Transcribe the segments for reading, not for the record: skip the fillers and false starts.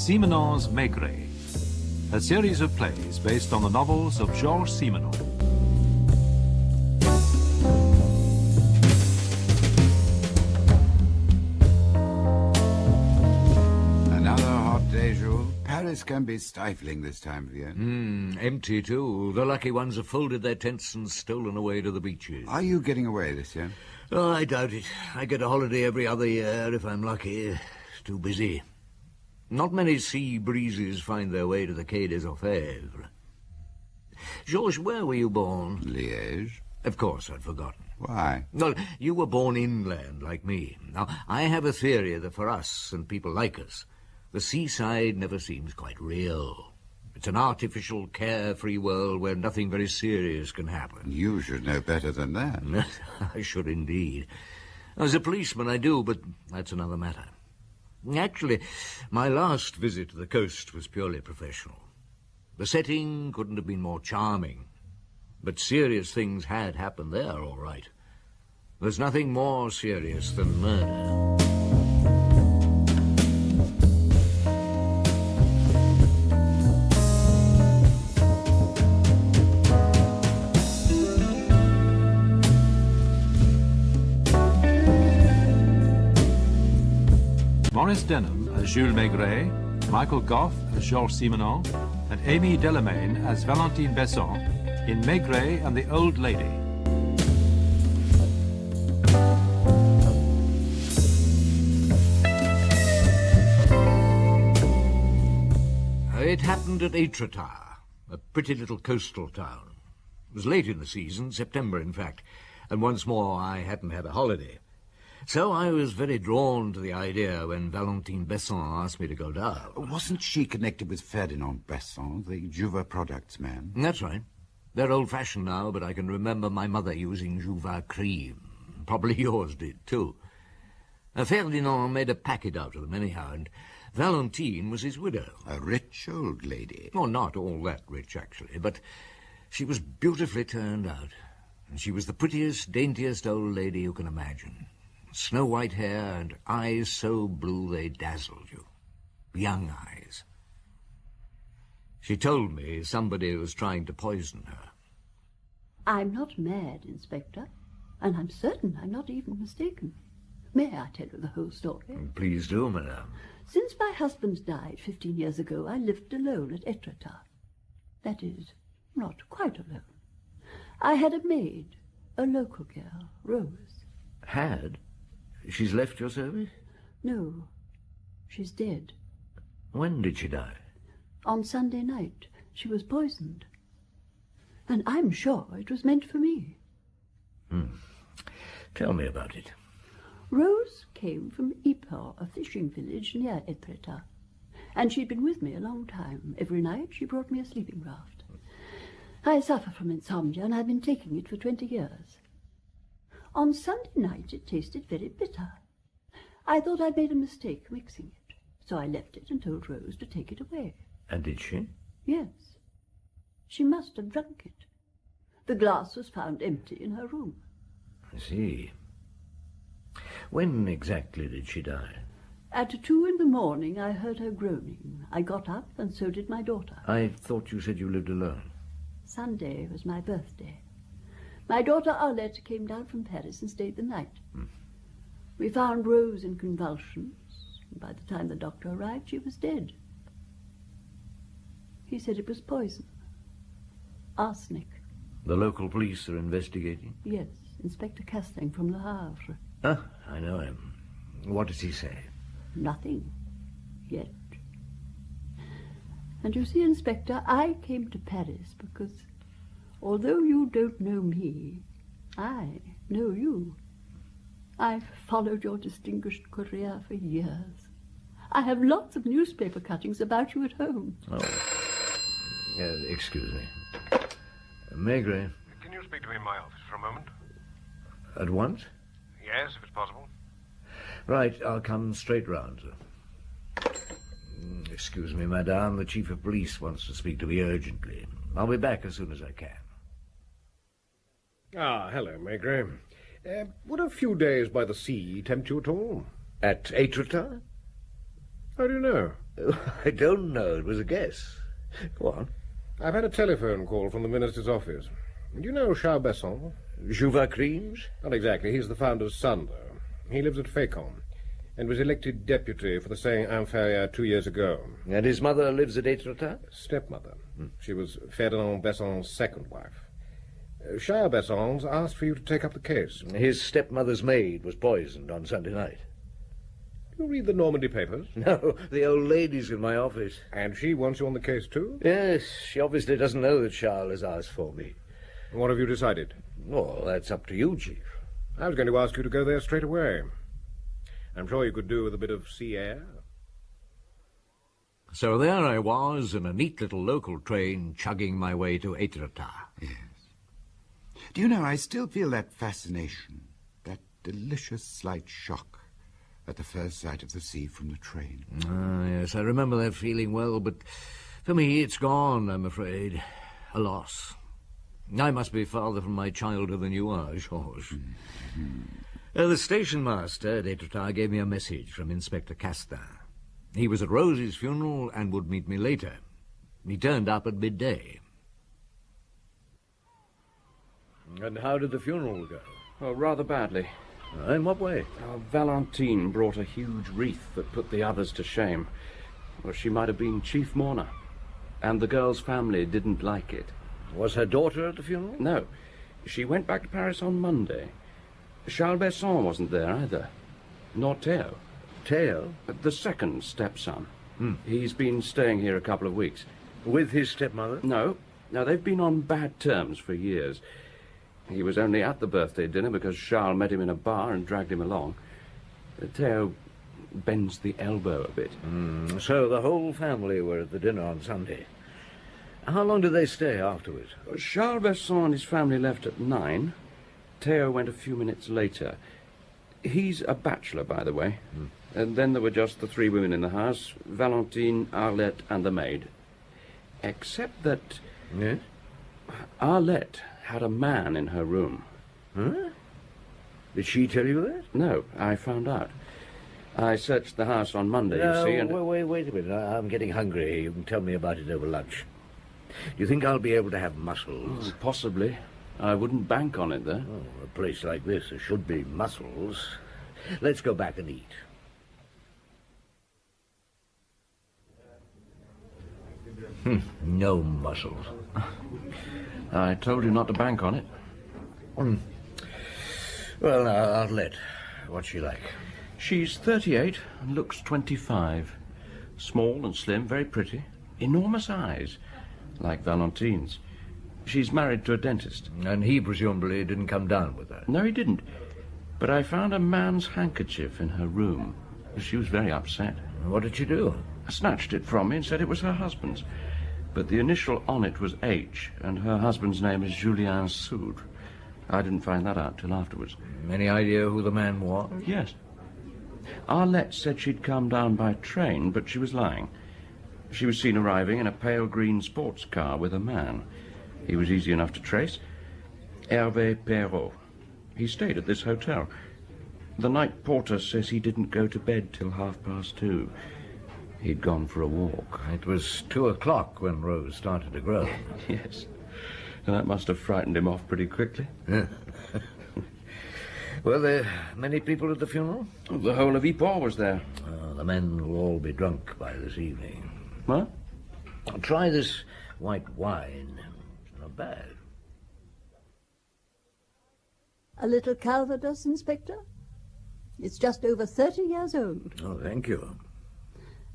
Simenon's Maigret, a series of plays based on the novels of Georges Simenon. Another hot day, Jules. Paris can be stifling this time of year. Empty too. The lucky ones have folded their tents and stolen away to the beaches. Are you getting away this year? Oh, I doubt it. I get a holiday every other year if I'm lucky. It's too busy. Not many sea breezes find their way to the Quai des Orfèvres. Georges, where were you born? Liège. Of course, I'd forgotten. Why? Well, you were born inland, like me. Now, I have a theory that for us and people like us, the seaside never seems quite real. It's an artificial, carefree world where nothing very serious can happen. You should know better than that. I should indeed. As a policeman, I do, but that's another matter. Actually, my last visit to the coast was purely professional. The setting couldn't have been more charming, but serious things had happened there, all right. There's nothing more serious than murder. Maurice Denham as Jules Maigret, Michael Gough as Georges Simenon, and Amy Delamain as Valentine Besson in Maigret and the Old Lady. It happened at Étretat, a pretty little coastal town. It was late in the season, September in fact, and once more I hadn't had a holiday. So I was very drawn to the idea when Valentine Besson asked me to go down. Wasn't she connected with Ferdinand Besson, the Juva products man? That's right. They're old-fashioned now, but I can remember my mother using Juva cream. Probably yours did, too. Ferdinand made a packet out of them anyhow, and Valentine was his widow. A rich old lady. Oh, not all that rich, actually, but she was beautifully turned out. And she was the prettiest, daintiest old lady you can imagine. Snow-white hair and eyes so blue they dazzled you. Young eyes. She told me somebody was trying to poison her. I'm not mad, Inspector, and I'm certain I'm not even mistaken. May I tell you the whole story? Please do, madame. Since my husband died 15 years ago, I lived alone at Étretat. That is, not quite alone. I had a maid, a local girl, Rose. Had? She's left your service? No, she's dead. When did she die? On Sunday night. She was poisoned. And I'm sure it was meant for me. Tell me about it. Rose came from Ypres, a fishing village near Étretat. And she'd been with me a long time. Every night she brought me a sleeping draught. I suffer from insomnia, and I've been taking it for 20 years. On Sunday night it tasted very bitter. I thought I'd made a mistake mixing it, so I left it and told Rose to take it away. And did she? Yes. She must have drunk it. The glass was found empty in her room. I see. When exactly did she die? At 2 in the morning I heard her groaning. I got up, and so did my daughter. I thought you said you lived alone. Sunday was my birthday. My daughter Arlette came down from Paris and stayed the night. We found Rose in convulsions, and by the time the doctor arrived, she was dead. He said it was poison. Arsenic. The local police are investigating? Yes, Inspector Castling from Le Havre. Ah, I know him. What does he say? Nothing. Yet. And you see, Inspector, I came to Paris because, although you don't know me, I know you. I've followed your distinguished career for years. I have lots of newspaper cuttings about you at home. Oh. Excuse me. Maigret. Can you speak to me in my office for a moment? At once? Yes, if it's possible. Right, I'll come straight round, sir. Excuse me, madame. The chief of police wants to speak to me urgently. I'll be back as soon as I can. Ah, hello, Maigret. Would a few days by the sea tempt you at all? At Étretat? How do you know? I don't know. It was a guess. Go on. I've had a telephone call from the minister's office. Do you know Charles Besson? Jouvacrines? Not exactly. He's the founder's son, though. He lives at Fécamp and was elected deputy for the Seine-Inférieure 2 years ago. And his mother lives at Étretat? Stepmother. She was Ferdinand Besson's second wife. Charles Besson's asked for you to take up the case. His stepmother's maid was poisoned on Sunday night. You read the Normandy papers? No, the old lady's in my office. And she wants you on the case, too? Yes, she obviously doesn't know that Charles has asked for me. What have you decided? Well, that's up to you, Chief. I was going to ask you to go there straight away. I'm sure you could do with a bit of sea air. So there I was, in a neat little local train, chugging my way to Étretat. Yes. Do you know, I still feel that fascination, that delicious slight shock at the first sight of the sea from the train. Ah, yes, I remember that feeling well, but for me it's gone, I'm afraid. A loss. I must be farther from my childhood than you are, Georges. The station master at Étretat gave me a message from Inspector Castin. He was at Rosie's funeral and would meet me later. He turned up at midday. And how did the funeral go? Oh, rather badly. In what way? Valentine brought a huge wreath that put the others to shame. Well, she might have been chief mourner. And the girl's family didn't like it. Was her daughter at the funeral? No. She went back to Paris on Monday. Charles Besson wasn't there either. Nor Theo. Theo? The second stepson. He's been staying here a couple of weeks. With his stepmother? No, they've been on bad terms for years. He was only at the birthday dinner because Charles met him in a bar and dragged him along. Theo bends the elbow a bit. So the whole family were at the dinner on Sunday. How long did they stay afterwards? Charles Besson and his family left at 9. Theo went a few minutes later. He's a bachelor, by the way. And then there were just the 3 women in the house, Valentine, Arlette, and the maid. Except that Yes? Arlette had a man in her room. Huh? Did she tell you that? No, I found out. I searched the house on Monday, you see, and... Wait a minute. I'm getting hungry. You can tell me about it over lunch. Do you think I'll be able to have mussels? Possibly. I wouldn't bank on it, though. Oh, a place like this, there should be mussels. Let's go back and eat. No mussels. I told you not to bank on it. Well, now, Arlette, what's she like? She's 38 and looks 25. Small and slim, very pretty. Enormous eyes, like Valentine's. She's married to a dentist. And he presumably didn't come down with her. No, he didn't. But I found a man's handkerchief in her room. She was very upset. What did she do? Snatched it from me and said it was her husband's. But the initial on it was H, and her husband's name is Julien Soud. I didn't find that out till afterwards. Any idea who the man was? Yes. Arlette said she'd come down by train, but she was lying. She was seen arriving in a pale green sports car with a man. He was easy enough to trace. Hervé Perrault. He stayed at this hotel. The night porter says he didn't go to bed till 2:30. He'd gone for a walk. It was 2:00 when Rose started to grow. Yes. And that must have frightened him off pretty quickly. Were there many people at the funeral? The whole of Ypres was there. The men will all be drunk by this evening. What? Try this white wine. It's not bad. A little Calvados, Inspector? It's just over 30 years old. Oh, thank you.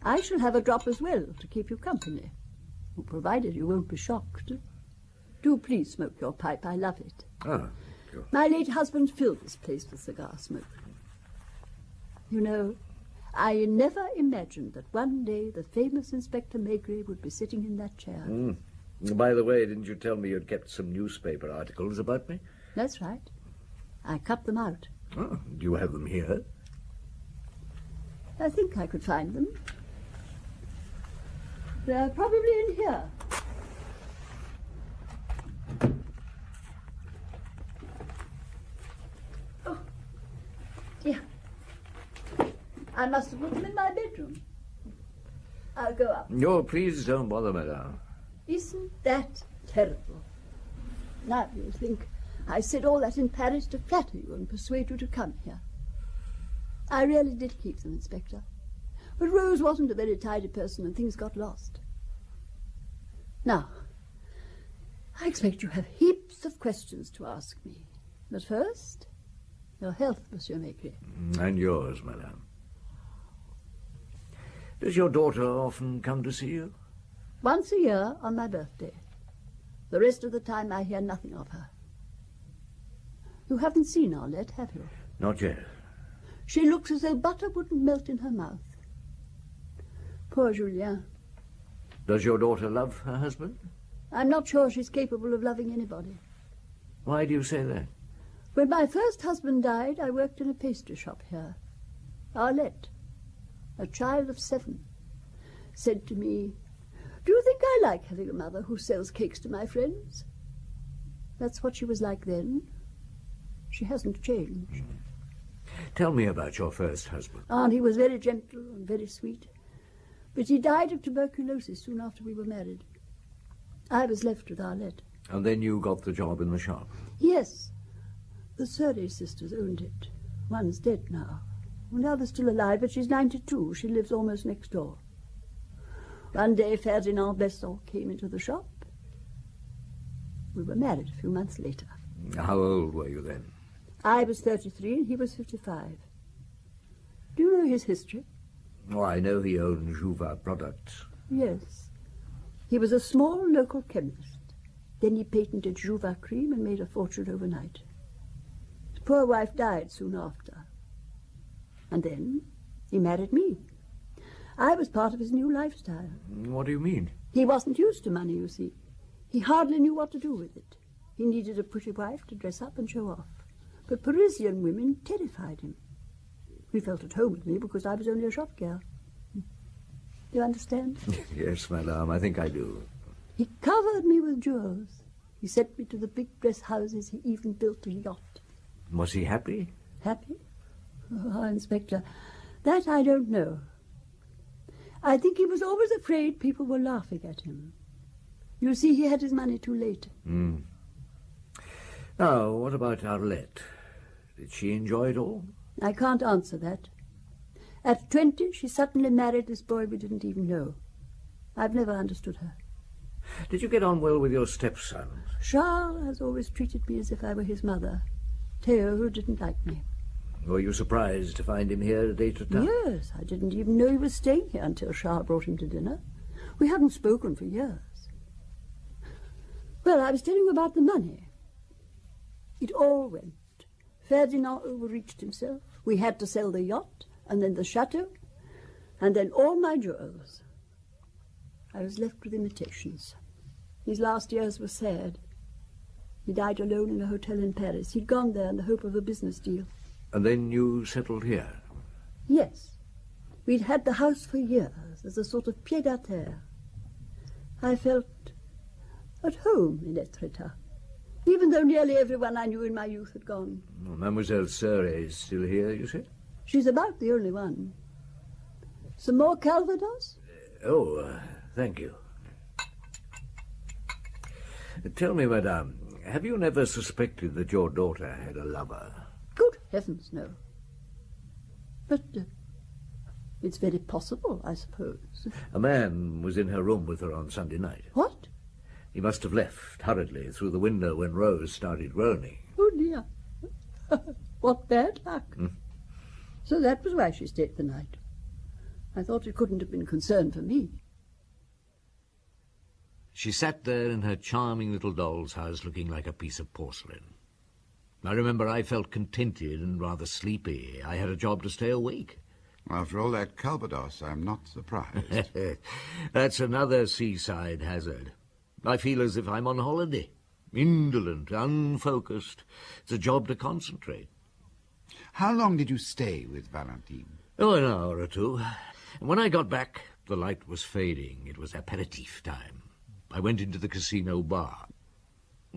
I shall have a drop as well to keep you company, provided you won't be shocked. Do please smoke your pipe. I love it. Ah, sure. My late husband filled this place with cigar smoke. You know, I never imagined that one day the famous Inspector Maigret would be sitting in that chair. By the way, didn't you tell me you'd kept some newspaper articles about me? That's right. I cut them out. Oh, do you have them here? I think I could find them. They're probably in here. Oh, dear. I must have put them in my bedroom. I'll go up. No, please don't bother, madame. Isn't that terrible? Now you think I said all that in Paris to flatter you and persuade you to come here. I really did keep them, Inspector. But Rose wasn't a very tidy person and things got lost. Now, I expect you have heaps of questions to ask me. But first, your health, Monsieur Maigret. And yours, madame. Does your daughter often come to see you? Once a year on my birthday. The rest of the time I hear nothing of her. You haven't seen Arlette, have you? Not yet. She looks as though butter wouldn't melt in her mouth. Poor Julien. Does your daughter love her husband? I'm not sure she's capable of loving anybody. Why do you say that? When my first husband died, I worked in a pastry shop here. Arlette, a child of 7, said to me, "Do you think I like having a mother who sells cakes to my friends?" That's what she was like then. She hasn't changed. Tell me about your first husband. And he was very gentle and very sweet. But he died of tuberculosis soon after we were married. I was left with Arlette. And then you got the job in the shop. Yes. The Surrey sisters owned it. One's dead now. The other's still alive, but she's 92. She lives almost next door. One day Ferdinand Besson came into the shop. We were married a few months later. How old were you then? I was 33 and he was 55. Do you know his history? Oh, I know he owned Jouvin products. Yes. He was a small local chemist. Then he patented Jouvin cream and made a fortune overnight. His poor wife died soon after. And then he married me. I was part of his new lifestyle. What do you mean? He wasn't used to money, you see. He hardly knew what to do with it. He needed a pretty wife to dress up and show off. But Parisian women terrified him. He felt at home with me because I was only a shop girl. Do you understand? Yes, madame, I think I do. He covered me with jewels. He sent me to the big dress houses. He even built a yacht. Was he happy? Happy? Oh, Inspector, that I don't know. I think he was always afraid people were laughing at him. You see, he had his money too late. Now, what about Arlette? Did she enjoy it all? I can't answer that. At 20, she suddenly married this boy we didn't even know. I've never understood her. Did you get on well with your stepson? Charles has always treated me as if I were his mother. Theo, who didn't like me. Were you surprised to find him here at Étretat? Yes, I didn't even know he was staying here until Charles brought him to dinner. We hadn't spoken for years. Well, I was telling you about the money. It all went. Ferdinand overreached himself. We had to sell the yacht, and then the chateau, and then all my jewels. I was left with imitations. His last years were sad. He died alone in a hotel in Paris. He'd gone there in the hope of a business deal. And then you settled here? Yes. We'd had the house for years as a sort of pied-à-terre. I felt at home in Étretat, even though nearly everyone I knew in my youth had gone. Mademoiselle Surrey is still here, you said? She's about the only one. Some more Calvados? Thank you. Tell me, madame, have you never suspected that your daughter had a lover? Good heavens, no. But it's very possible, I suppose. A man was in her room with her on Sunday night. What? He must have left hurriedly through the window when Rose started groaning. Oh, dear. What bad luck. So that was why she stayed the night. I thought it couldn't have been concern for me. She sat there in her charming little doll's house looking like a piece of porcelain. I remember I felt contented and rather sleepy. I had a job to stay awake. After all that Calvados, I'm not surprised. That's another seaside hazard. I feel as if I'm on holiday. Indolent, unfocused. It's a job to concentrate. How long did you stay with Valentine? Oh, an hour or two. And when I got back, the light was fading. It was aperitif time. I went into the casino bar.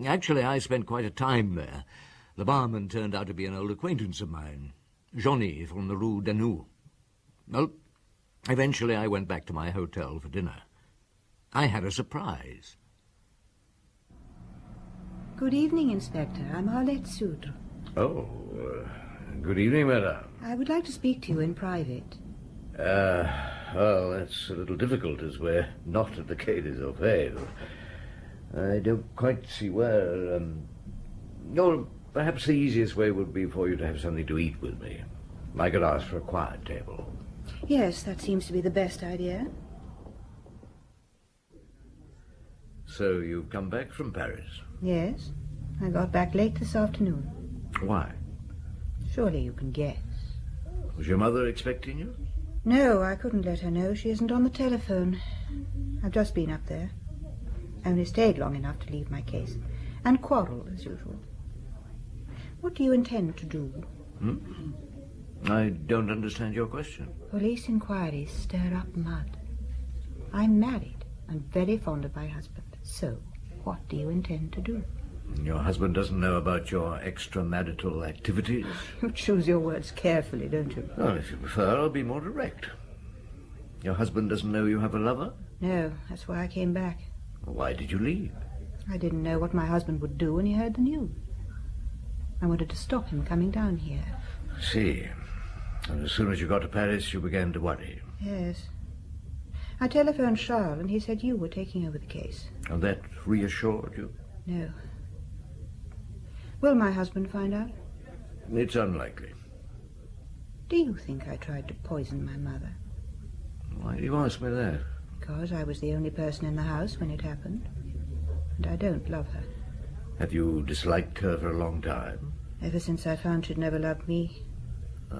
Actually, I spent quite a time there. The barman turned out to be an old acquaintance of mine, Johnny from the Rue Danou. Well, Eventually, I went back to my hotel for dinner. I had a surprise. Good evening, Inspector. I'm Arlette Soudre. Oh, good evening, madame. I would like to speak to you in private. Well, that's a little difficult as we're not at the Quai des Orfèvres. I don't quite see where, Well, perhaps the easiest way would be for you to have something to eat with me. I could ask for a quiet table. Yes, that seems to be the best idea. So you've come back from Paris? Yes. I got back late this afternoon. Why? Surely you can guess. Was your mother expecting you? No, I couldn't let her know. She isn't on the telephone. I've just been up there. Only stayed long enough to leave my case. And quarrelled, as usual. What do you intend to do? I don't understand your question. Police inquiries stir up mud. I'm married and very fond of my husband. So, what do you intend to do? Your husband doesn't know about your extramarital activities? You choose your words carefully, don't you? Well, if you prefer, I'll be more direct. Your husband doesn't know you have a lover? No, that's why I came back. Why did you leave? I didn't know what my husband would do when he heard the news. I wanted to stop him coming down here. I see. And as soon as you got to Paris, you began to worry. Yes. I telephoned Charles, and he said you were taking over the case. And that reassured you? No. Will my husband find out? It's unlikely. Do you think I tried to poison my mother? Why do you ask me that? Because I was the only person in the house when it happened. And I don't love her. Have you disliked her for a long time? Ever since I found she'd never loved me.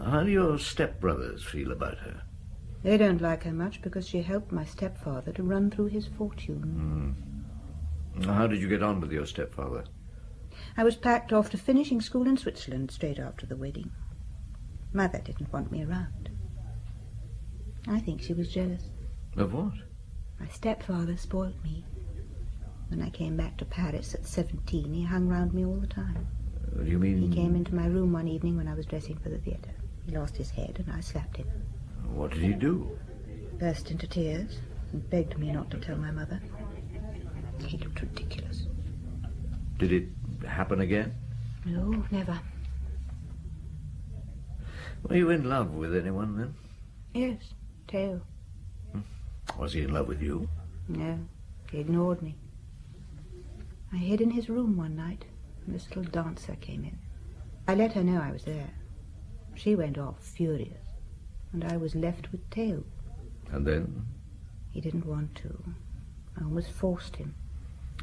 How do your stepbrothers feel about her? They don't like her much because she helped my stepfather to run through his fortune. How did you get on with your stepfather? I was packed off to finishing school in Switzerland straight after the wedding. Mother didn't want me around. I think she was jealous. Of what? My stepfather spoiled me. When I came back to Paris at 17, he hung round me all the time. What do you mean? He came into my room one evening when I was dressing for the theatre. He lost his head and I slapped him. What did he do? Burst into tears and begged me not to tell my mother. He looked ridiculous. Did it happen again? No, never. Were you in love with anyone then? Yes, Theo. Was he in love with you? No, he ignored me. I hid in his room one night, and this little dancer came in. I let her know I was there. She went off furious, and I was left with Theo. And then? He didn't want to. I almost forced him.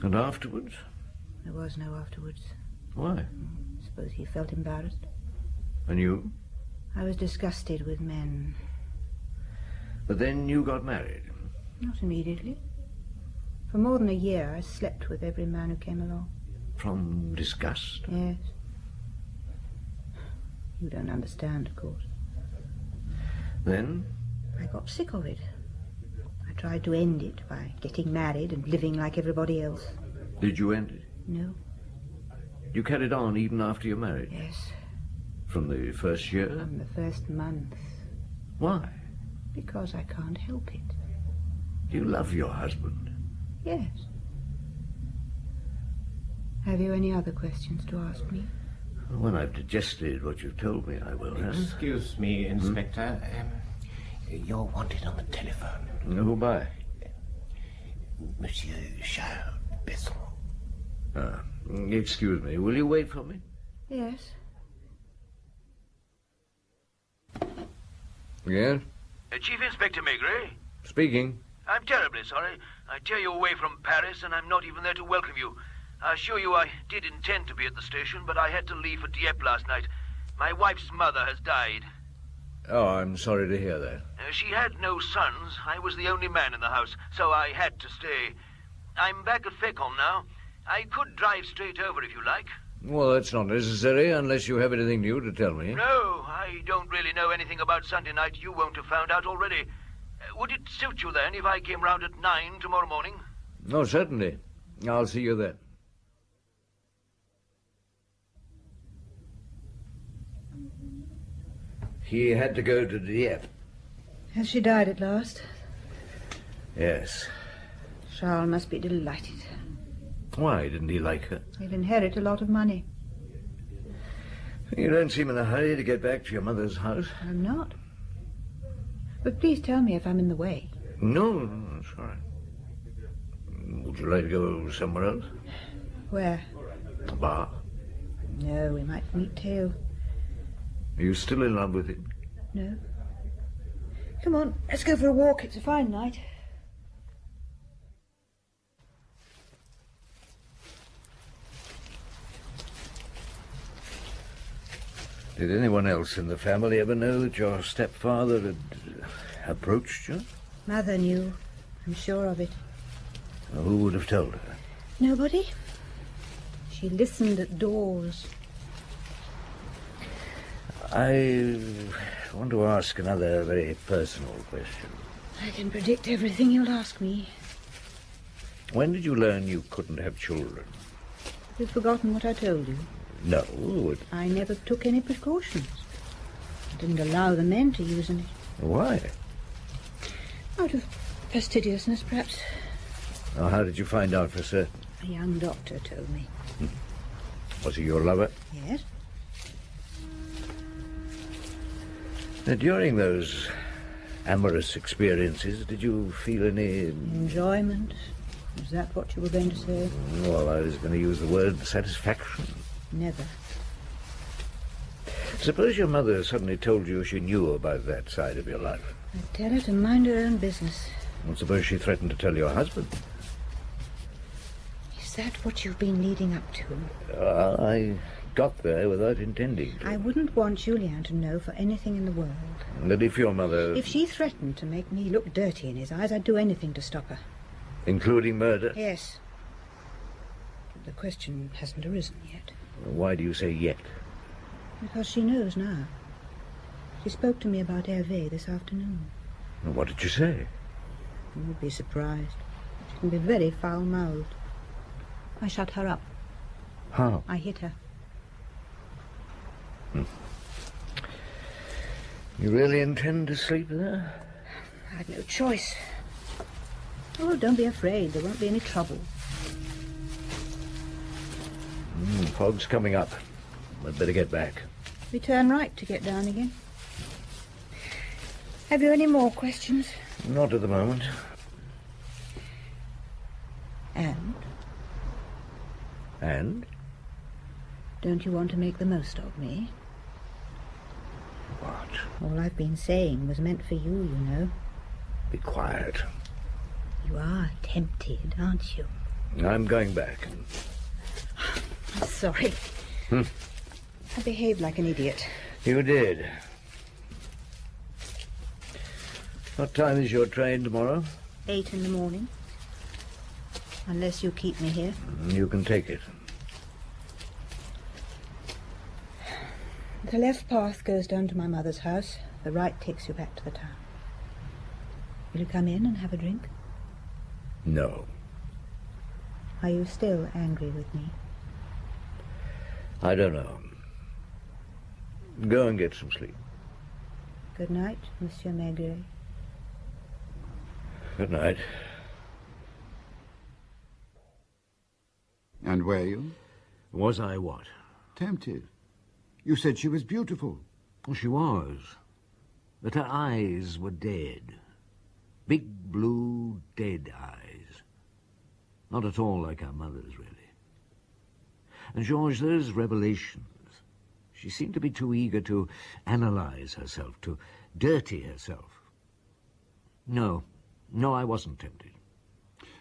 And afterwards? There was no afterwards. Why? I suppose he felt embarrassed. And you? I was disgusted with men. But then you got married? Not immediately. For more than a year, I slept with every man who came along. From disgust? Yes. You don't understand, of course. Then? I got sick of it. I tried to end it by getting married and living like everybody else. Did you end it? No. You carried on even after you married? Yes. From the first year? From the first month. Why? Because I can't help it. You love your husband? Yes. Have you any other questions to ask me? When I've digested what you've told me, I will. Excuse me, Inspector. You're wanted on the telephone. Who by? Monsieur Charles Besson. Excuse me. Will you wait for me? Yes. Yes? Chief Inspector Maigret? Speaking. I'm terribly sorry. I tear you away from Paris, and I'm not even there to welcome you. I assure you I did intend to be at the station, but I had to leave for Dieppe last night. My wife's mother has died. Oh, I'm sorry to hear that. She had no sons. I was the only man in the house, so I had to stay. I'm back at Fécamp now. I could drive straight over if you like. Well, that's not necessary unless you have anything new to tell me. No, I don't really know anything about Sunday night. You won't have found out already. Would it suit you then if I came round at 9 tomorrow morning? No, certainly. I'll see you then. He had to go to Dieppe. Has she died at last? Yes. Charles must be delighted. Why didn't he like her? He'll inherit a lot of money. You don't seem in a hurry to get back to your mother's house. I'm not. But please tell me if I'm in the way. No, that's all right. Would you like to go somewhere else? Where? A bar? No, we might meet Theo. Are you still in love with him? No. Come on, let's go for a walk. It's a fine night. Did anyone else in the family ever know that your stepfather had approached you? Mother knew. I'm sure of it. Well, who would have told her? Nobody. She listened at doors. I want to ask another very personal question. I can predict everything you'll ask me. When did you learn you couldn't have children? You've forgotten what I told you. No. I never took any precautions. I didn't allow the men to use any. Why? Out of fastidiousness, perhaps. Oh, how did you find out for certain? A young doctor told me. Was he your lover? Yes. Now, during those amorous experiences, did you feel any... Enjoyment? Is that what you were going to say? Well, I was going to use the word satisfaction. Never. Suppose your mother suddenly told you she knew about that side of your life. I'd tell her to mind her own business. Well, suppose she threatened to tell your husband. Is that what you've been leading up to? I got there without intending to. I wouldn't want Julien to know for anything in the world. And if your mother... If she threatened to make me look dirty in his eyes, I'd do anything to stop her. Including murder? Yes. The question hasn't arisen yet. Why do you say yet? Because she knows now. She spoke to me about Hervé this afternoon. What did you say? You would be surprised. She can be very foul-mouthed. I shut her up. How? I hit her. You really intend to sleep there? I had no choice. Oh, don't be afraid. There won't be any trouble. Fog's coming up. I'd better get back. We turn right to get down again. Have you any more questions? Not at the moment. And? And? Don't you want to make the most of me? What? All I've been saying was meant for you, you know. Be quiet. You are tempted, aren't you? I'm going back. I'm sorry. I behaved like an idiot. You did. What time is your train tomorrow? 8 in the morning. Unless you keep me here. You can take it. The left path goes down to my mother's house. The right takes you back to the town. Will you come in and have a drink? No. Are you still angry with me? I don't know. Go and get some sleep. Good night, Monsieur Maigret. Good night. And were you? Was I what? Tempted. You said she was beautiful. Well, she was. But her eyes were dead. Big, blue, dead eyes. Not at all like her mother's, really. And, Georges, those revelations, she seemed to be too eager to analyze herself, to dirty herself. No, I wasn't tempted.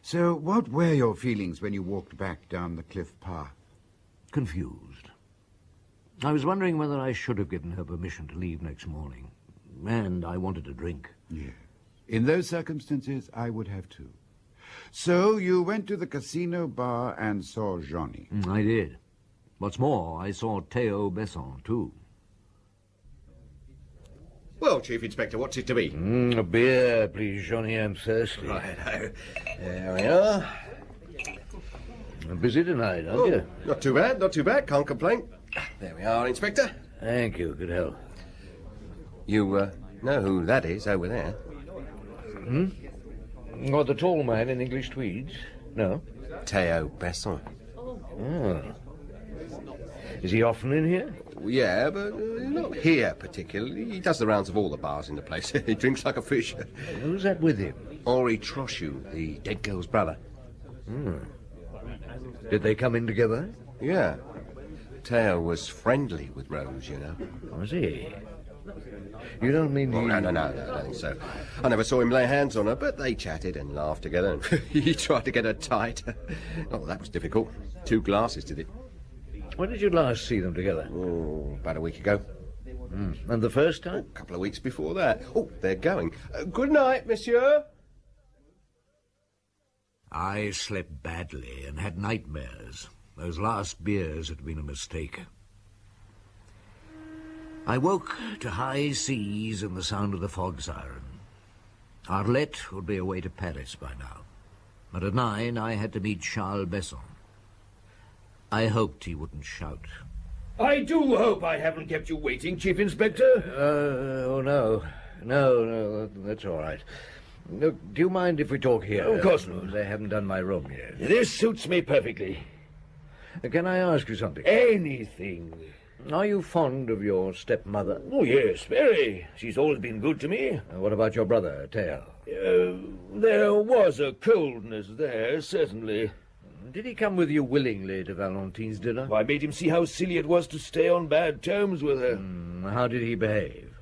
So what were your feelings when you walked back down the cliff path? Confused. I was wondering whether I should have given her permission to leave next morning. And I wanted a drink. Yes. In those circumstances, I would have too. So you went to the casino bar and saw Johnny? I did. What's more, I saw Theo Besson, too. Well, Chief Inspector, what's it to be? A beer, please, Johnny. I'm thirsty. Righto. There we are. Busy tonight, aren't you? Not too bad, not too bad. Can't complain. There we are, Inspector. Thank you. Good health. You know who that is over there? Or the tall man in English tweeds? No? Theo Besson. Oh. Is he often in here? Yeah, but not here particularly. He does the rounds of all the bars in the place. He drinks like a fish. Who's that with him? Henri Trochu, the dead girl's brother. Did they come in together? Yeah. Theo was friendly with Rose, you know. Was he? You don't mean he... Oh, no, I don't think so. I never saw him lay hands on her, but they chatted and laughed together. And he tried to get her tight. Oh, that was difficult. 2 glasses did it. When did you last see them together? Oh, about a week ago. And the first time? A couple of weeks before that. Oh, they're going. Good night, monsieur. I slept badly and had nightmares. Those last beers had been a mistake. I woke to high seas and the sound of the fog siren. Arlette would be away to Paris by now. But at 9 I had to meet Charles Besson. I hoped he wouldn't shout. I do hope I haven't kept you waiting, Chief Inspector. Oh, no. No, that's all right. Look, do you mind if we talk here? Of course not. They haven't done my room yet. This suits me perfectly. Can I ask you something? Anything. Are you fond of your stepmother? Oh, yes, very. She's always been good to me. What about your brother, Theo? There was a coldness there, certainly. Did he come with you willingly to Valentine's dinner? I made him see how silly it was to stay on bad terms with her. How did he behave?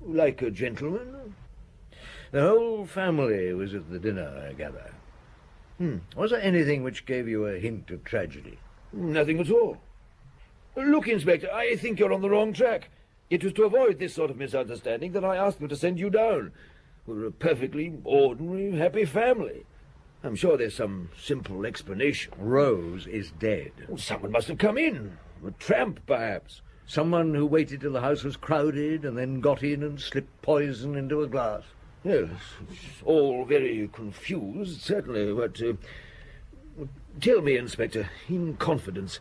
Like a gentleman. The whole family was at the dinner, I gather. Was there anything which gave you a hint of tragedy? Nothing at all. Look, Inspector, I think you're on the wrong track. It was to avoid this sort of misunderstanding that I asked them to send you down. We're a perfectly ordinary, happy family. I'm sure there's some simple explanation. Rose is dead. Well, someone must have come in. A tramp, perhaps. Someone who waited till the house was crowded and then got in and slipped poison into a glass. Yes, it's all very confused, certainly, but... tell me, Inspector, in confidence,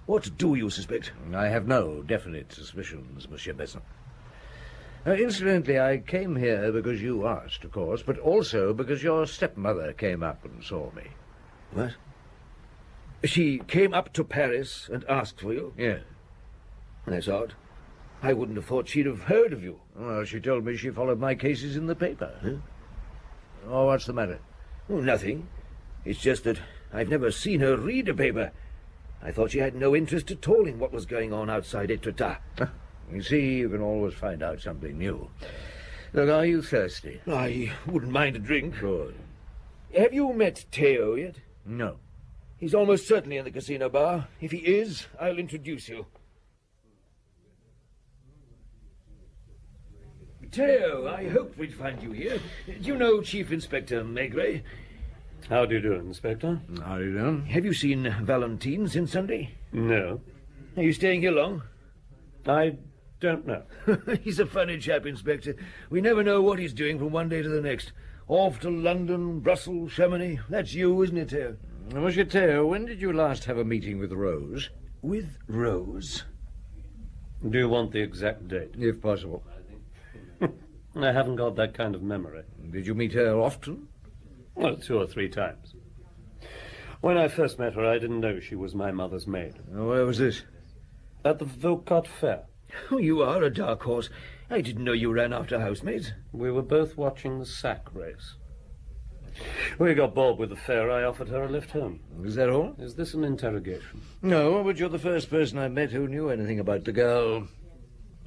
what do you suspect? I have no definite suspicions, Monsieur Besson. Incidentally, I came here because you asked, of course, but also because your stepmother came up and saw me. What? She came up to Paris and asked for you? Yes. That's odd. I wouldn't have thought she'd have heard of you. Well, she told me she followed my cases in the paper. Oh, what's the matter? Oh, nothing. It's just that I've never seen her read a paper. I thought she had no interest at all in what was going on outside Etretat. You see, you can always find out something new. Look, are you thirsty? I wouldn't mind a drink. Good. Have you met Theo yet? No. He's almost certainly in the casino bar. If he is, I'll introduce you. Theo, I hoped we'd find you here. Do you know Chief Inspector Maigret? How do you do, Inspector? How do you do? Have you seen Valentine since Sunday? No. Are you staying here long? I don't know. He's a funny chap, Inspector. We never know what he's doing from one day to the next. Off to London, Brussels, Chamonix. That's you, isn't it, Theo? Monsieur Theo, when did you last have a meeting with Rose? With Rose? Do you want the exact date? If possible. I haven't got that kind of memory. Did you meet her often? Well, 2 or 3 times. When I first met her, I didn't know she was my mother's maid. Where was this? At the Vilcot Fair. Oh, you are a dark horse. I didn't know you ran after housemaids. We were both watching the sack race. We got bored with the fair. I offered her a lift home. Is that all? Is this an interrogation? No, but you're the first person I met who knew anything about the girl.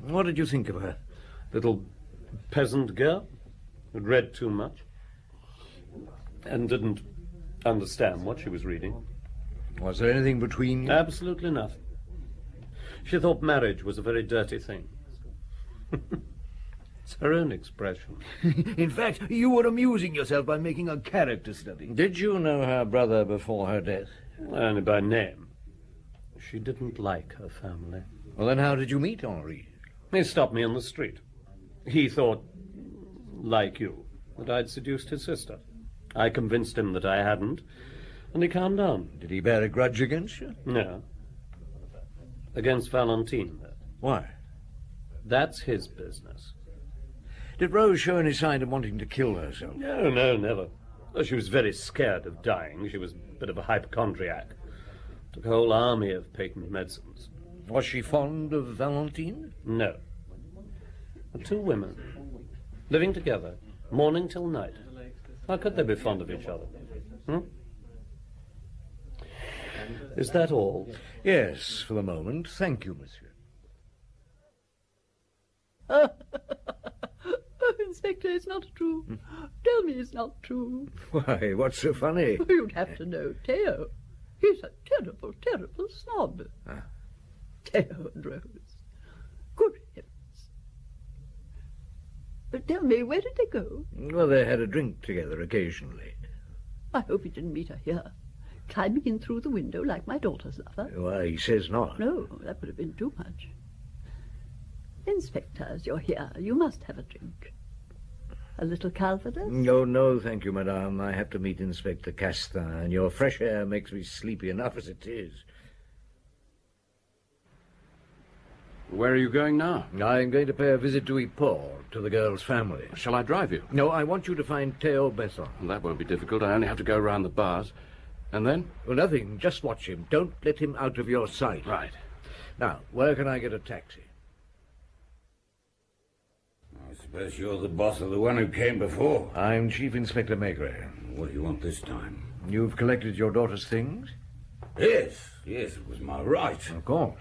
What did you think of her? Little peasant girl who'd read too much and didn't understand what she was reading. Was there anything between you? Absolutely nothing. She thought marriage was a very dirty thing. It's her own expression. In fact, you were amusing yourself by making a character study. Did you know her brother before her death? Only by name. She didn't like her family. Well, then how did you meet Henri? He stopped me on the street. He thought, like you, that I'd seduced his sister. I convinced him that I hadn't, and he calmed down. Did he bear a grudge against you? No. Against Valentine, though. Why? That's his business. Did Rose show any sign of wanting to kill herself? No, never. Oh, she was very scared of dying. She was a bit of a hypochondriac. Took a whole army of patent medicines. Was she fond of Valentine? No. The two women, living together, morning till night. How could they be fond of each other? Is that all? Yes, for the moment. Thank you, monsieur. Oh, Inspector, it's not true. Tell me it's not true. Why, what's so funny? You'd have to know Theo. He's a terrible, terrible snob. Theo and Rose. Good heavens. But tell me, where did they go? Well, they had a drink together occasionally. I hope he didn't meet her here, climbing in through the window like my daughter's lover. Why, he says not. No, that would have been too much. Inspector, as you're here, you must have a drink. A little Calvados? No, thank you, madame. I have to meet Inspector Castin, and your fresh air makes me sleepy enough as it is. Where are you going now? I'm going to pay a visit to Yport, to the girl's family. Shall I drive you? No, I want you to find Theo Besson. Well, that won't be difficult. I only have to go round the bars. And then? Well, nothing. Just watch him. Don't let him out of your sight. Right. Now, where can I get a taxi? I suppose you're the boss of the one who came before. I'm Chief Inspector Maigret. What do you want this time? You've collected your daughter's things? Yes, it was my right. Of course.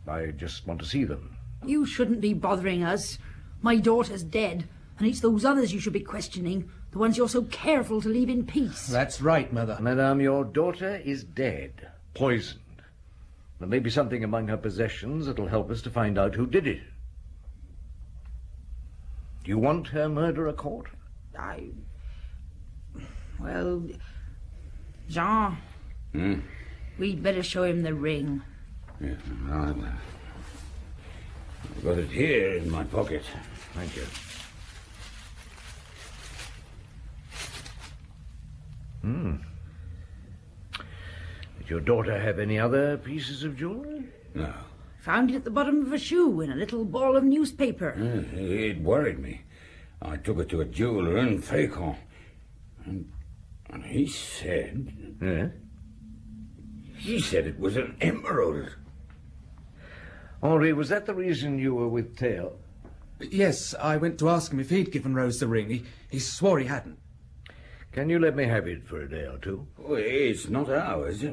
I just want to see them. You shouldn't be bothering us. My daughter's dead, and it's those others you should be questioning, the ones you're so careful to leave in peace. That's right, Mother. Madame, your daughter is dead, poisoned. There may be something among her possessions that'll help us to find out who did it. Do you want her murderer caught? Well, Jean, we'd better show him the ring. Yes, I've got it here in my pocket. Thank you. Did your daughter have any other pieces of jewelry? No. Found it at the bottom of a shoe in a little ball of newspaper. It worried me. I took it to a jeweller in Fécamp, and he said... Yeah? He said it was an emerald. Henri, was that the reason you were with Theo? Yes, I went to ask him if he'd given Rose the ring. He swore he hadn't. Can you let me have it for a day or two? Well, it's not ours.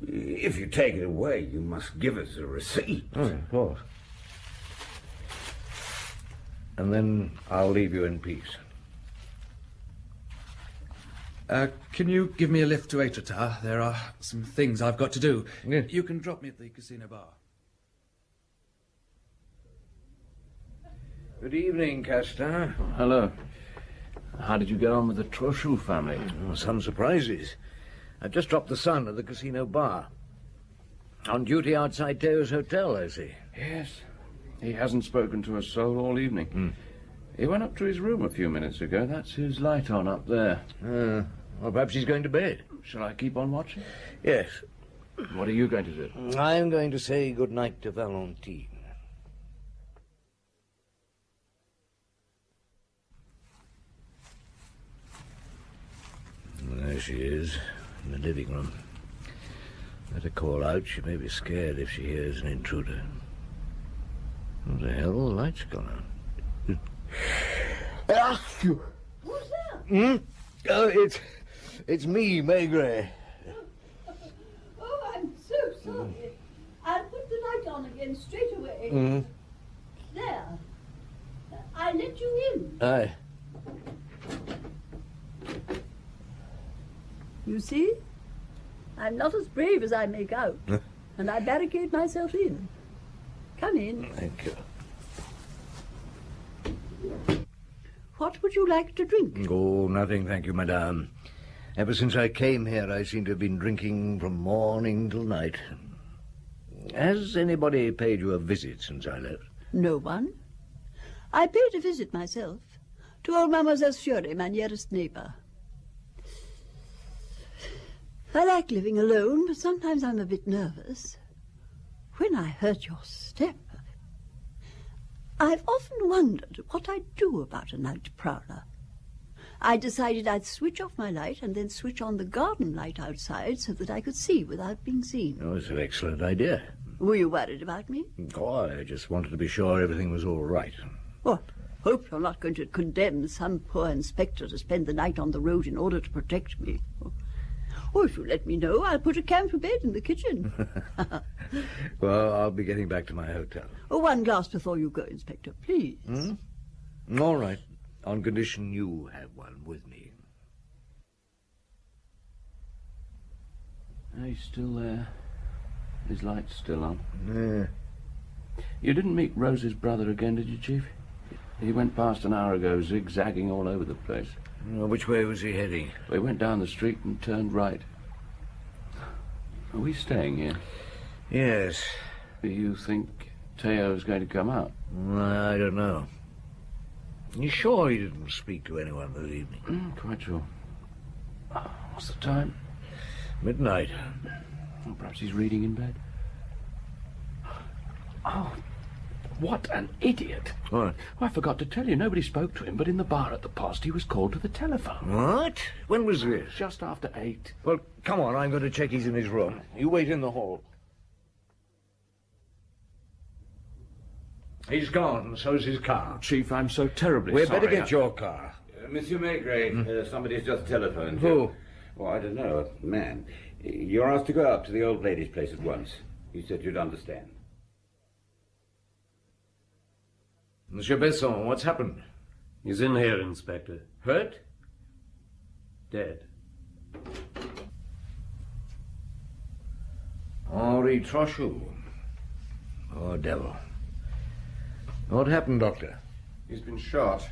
If you take it away, you must give us a receipt. Oh, of course. And then I'll leave you in peace. Can you give me a lift to Étretat? There are some things I've got to do. Yes. You can drop me at the casino bar. Good evening, Castin. Hello. How did you get on with the Trochu family? Oh, some surprises. I've just dropped the son at the casino bar. On duty outside Theo's hotel, I see. Yes. He hasn't spoken to a soul all evening. He went up to his room a few minutes ago. That's his light on up there. Well, perhaps he's going to bed. Shall I keep on watching? Yes. What are you going to do? I'm going to say good night to Valentine. There she is, in the living room. Let her call out. She may be scared if she hears an intruder. What the hell? The light's gone out. Who's there? Oh, it's me, Maigret. Oh, I'm so sorry. I'll put the light on again straight away. There. I let you in. Aye. You see? I'm not as brave as I make out. And I barricade myself in. Come in. Thank you. What would you like to drink? Oh, nothing, thank you, madame. Ever since I came here, I seem to have been drinking from morning till night. Has anybody paid you a visit since I left? No one. I paid a visit myself to old Mademoiselle Fiore, my nearest neighbor. I like living alone, but sometimes I'm a bit nervous. When I heard your step... I've often wondered what I'd do about a night prowler. I decided I'd switch off my light and then switch on the garden light outside so that I could see without being seen. Oh, it's an excellent idea. Were you worried about me? Oh, I just wanted to be sure everything was all right. What? Hope you're not going to condemn some poor inspector to spend the night on the road in order to protect me. Or if you let me know, I'll put a camphor bed in the kitchen. Well, I'll be getting back to my hotel. Oh, one glass before you go, Inspector, please. All right, on condition you have one with me. He's still there. His light's still on. Yeah. You didn't meet Rose's brother again, did you, Chief? He went past an hour ago, zigzagging all over the place. Which way was he heading? We went down the street and turned right. Are we staying here? Yes. Do you think Teo's going to come out? I don't know. You sure he didn't speak to anyone this evening? Quite sure. What's the time? Midnight. Or perhaps he's reading in bed. Oh, what an idiot. What? Oh, I forgot to tell you, nobody spoke to him, but in the bar at the post he was called to the telephone. What? When was this? Just after 8. Well, come on, I'm going to check he's in his room. You wait in the hall. He's gone, so's his car. Chief, I'm so terribly We'd sorry. better get your car. Monsieur Maigret, somebody's just telephoned. Who? Well, I don't know. A man. You're asked to go up to the old lady's place at once. He said you'd understand. Monsieur Besson, what's happened? He's in here, Inspector. Hurt? Dead. Henri Trochu. Oh, devil. What happened, Doctor? He's been shot.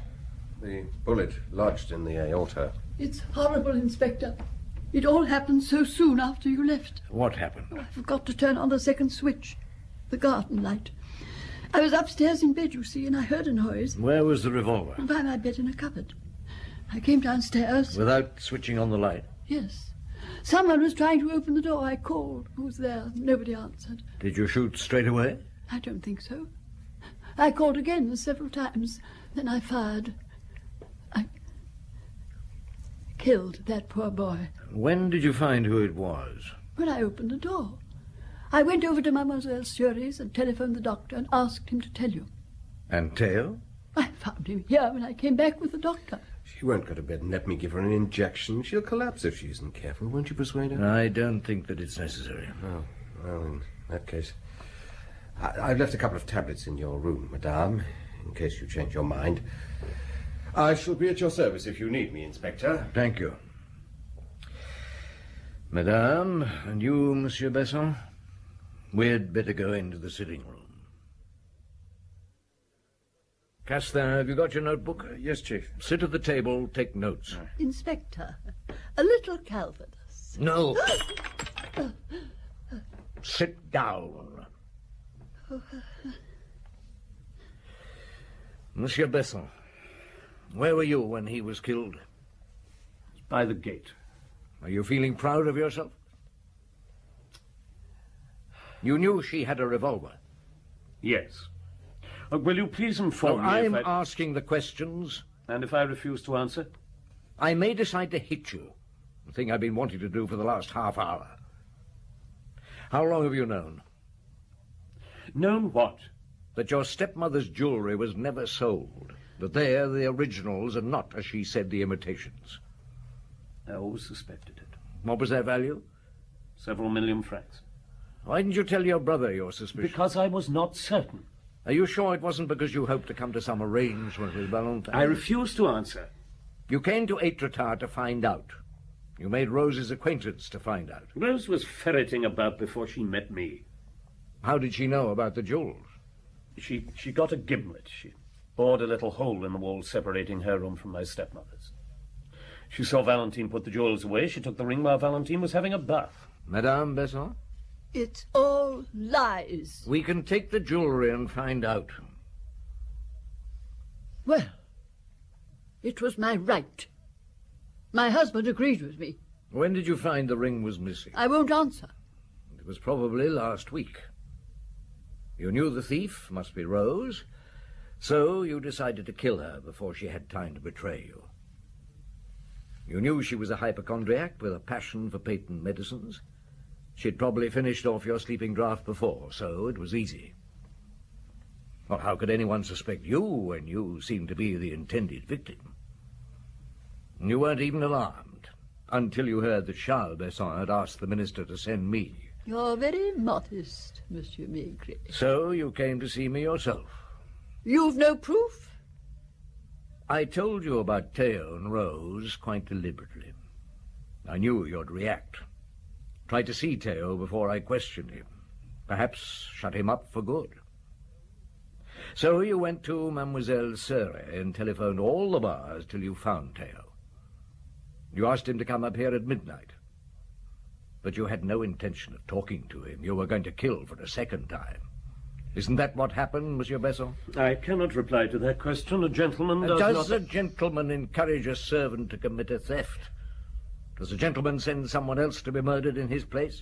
The bullet lodged in the aorta. It's horrible, Inspector. It all happened so soon after you left. What happened? I forgot to turn on the second switch, the garden light. I was upstairs in bed, you see, and I heard a noise. Where was the revolver? By my bed in a cupboard. I came downstairs. Without switching on the light? Yes. Someone was trying to open the door. I called. Who was there? Nobody answered. Did you shoot straight away? I don't think so. I called again several times. Then I fired. I killed that poor boy. When did you find who it was? When I opened the door. I went over to Mademoiselle Surrey's and telephoned the doctor and asked him to tell you. And Teo? I found him here when I came back with the doctor. She won't go to bed and let me give her an injection. She'll collapse if she isn't careful. Won't you persuade her? I don't think that it's necessary. Oh, well, in that case... I've left a couple of tablets in your room, madame, in case you change your mind. I shall be at your service if you need me, Inspector. Thank you. Madame, and you, Monsieur Besson? We'd better go into the sitting room. Castin, have you got your notebook? Yes, Chief. Sit at the table, take notes. Inspector, a little Calvados. No. Sit down. Monsieur Besson, where were you when he was killed? By the gate. Are you feeling proud of yourself? You knew she had a revolver? Yes. Will you please inform me I'm if asking the questions. And if I refuse to answer? I may decide to hit you, the thing I've been wanting to do for the last half hour. How long have you known? Known what? That your stepmother's jewelry was never sold. That they're the originals and not, as she said, the imitations. I always suspected it. What was their value? Several million francs. Why didn't you tell your brother your suspicion? Because I was not certain. Are you sure it wasn't because you hoped to come to some arrangement with Valentine? I refuse to answer. You came to Étretat to find out. You made Rose's acquaintance to find out. Rose was ferreting about before she met me. How did she know about the jewels? She got a gimlet. She bored a little hole in the wall separating her room from my stepmother's. She saw Valentine put the jewels away. She took the ring while Valentine was having a bath. Madame Besson? It's all lies. We can take the jewelry and find out. Well, it was my right. My husband agreed with me. When did you find the ring was missing? I won't answer. It was probably last week. You knew the thief must be Rose, So you decided to kill her before she had time to betray you. You knew she was a hypochondriac with a passion for patent medicines. She'd probably finished off your sleeping draught before, so it was easy. Well, how could anyone suspect you when you seemed to be the intended victim? You weren't even alarmed until you heard that Charles Besson had asked the minister to send me. You're very modest, Monsieur Maigret. So you came to see me yourself. You've no proof? I told you about Theo and Rose quite deliberately. I knew you'd react. Tried to see Theo before I questioned him. Perhaps shut him up for good. So you went to Mademoiselle Seret and telephoned all the bars till you found Theo. You asked him to come up here at midnight. But you had no intention of talking to him. You were going to kill for a second time. Isn't that what happened, Monsieur Besson? I cannot reply to that question. A gentleman does a gentleman encourage a servant to commit a theft? Does a gentleman send someone else to be murdered in his place?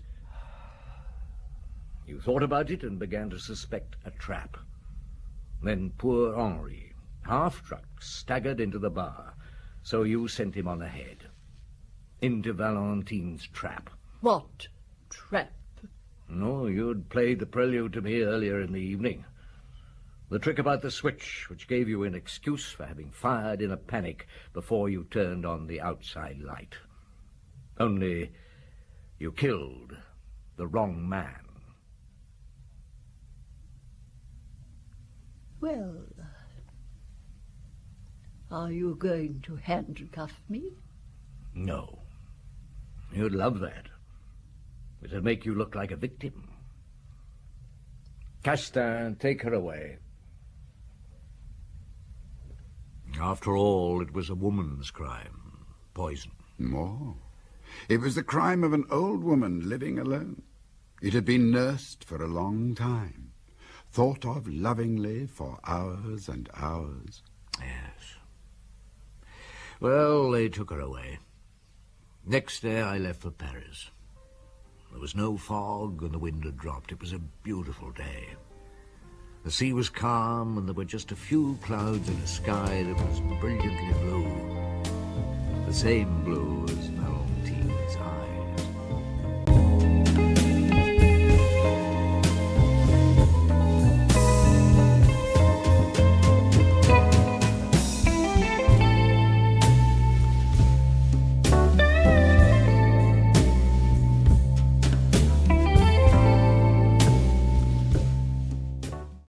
You thought about it and began to suspect a trap. Then poor Henri, half-drunk, staggered into the bar, so you sent him on ahead. Into Valentine's trap. What trap? No, you'd played the prelude to me earlier in the evening. The trick about the switch, which gave you an excuse for having fired in a panic before you turned on the outside light. Only you killed the wrong man. Well, are you going to handcuff me? No. You'd love that. It'll make you look like a victim. Castin, take her away. After all, it was a woman's crime. Poison. More. It was the crime of an old woman living alone. It had been nursed for a long time, thought of lovingly for hours and hours. Yes. Well, they took her away. Next day I left for Paris. There was no fog and the wind had dropped. It was a beautiful day. The sea was calm and there were just a few clouds in a sky that was brilliantly blue. The same blue as